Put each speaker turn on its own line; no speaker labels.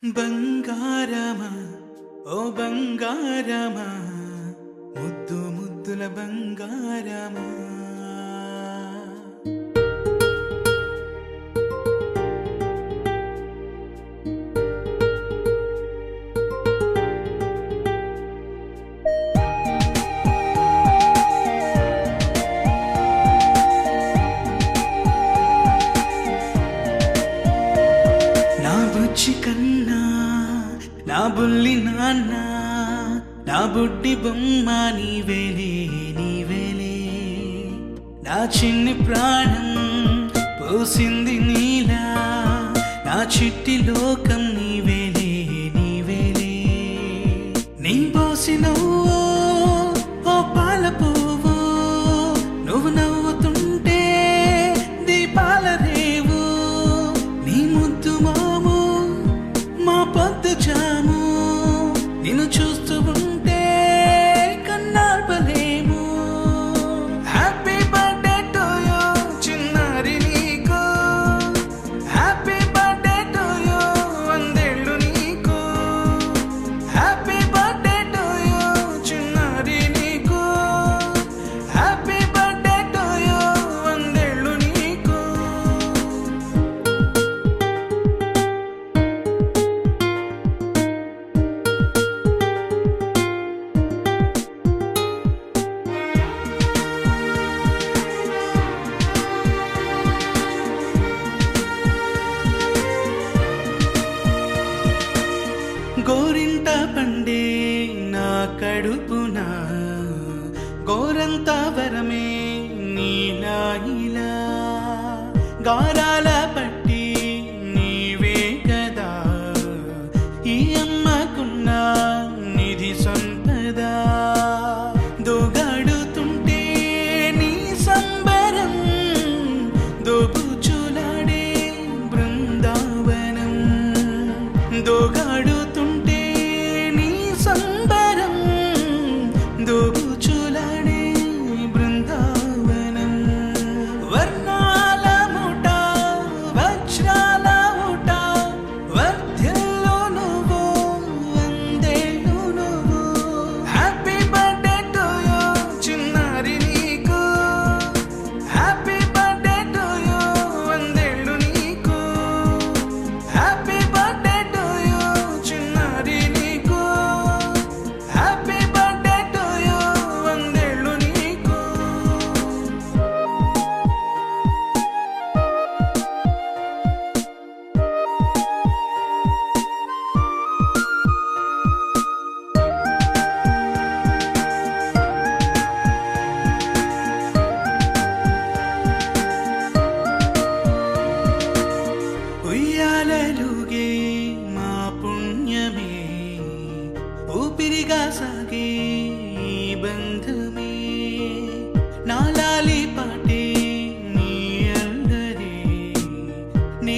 బంగారమా ఓ బంగారమా ముద్దు ముద్దుల బంగారమా నా బుజ్జి కన్నా నా బుల్లి నాన్న నా బుడ్డి బొమ్మ నీవేలే నీవేలే నా చిన్ని ప్రాణం పోసింది నీలా నా చిట్టి లోకం నీవేలే నీవేలే నీ పోసినవో ఓ పాల పువ్వు నువ్వు నవ్వుతుంటే దీపాల రేవు నీ ముద్దు మాము మా పొద్దు జాము నిన్ను చూస్తూ ఉంటే కన్నార్పలేము హ్యాపీ బర్త్డే టు యూ చిన్నారి నీకు హ్యాపీ బర్త్డే టు యూ వందేళ్ళు నీకు హ్యాపీ బర్త్డే టు యూ చిన్నారి నీకు హ్యాపీ బర్త్డే టు యూ వందేళ్ళు నీకు గోరింట పండే నా కడుపున గోరంత వరమే నీలా ఇలా గారాల పట్టి నీవే కదా ఈ అమ్మకున్న నిధి సంపద దోగాడుతుంటే నీ సంబరం దోబుచులాడే బృందావనం దోగాడుతుంటే నీ సంబరం దోబుచులాడే బృందావనం వర్ణాల ముఠ వజ్రాల ముఠ వర్ధిల్లు నువ్వు వందేళ్ళు నువ్వు హ్యాపీ బర్త్డే టు యూ చిన్నారి నీకు హ్యాపీ బర్త్డే టు యూ వందేళ్ళు నీకు హ్యాపీ బర్త్డే టు యూ చిన్నారి నీకు హ్యాపీ బర్త్డే టు యూ వందేళ్ళు నీకు ఉయ్యాలలుగే మా పుణ్యమే ఊపిరిగా సాగే ఈ బంధమే నాలాలి పాటే నీ అందరే నీ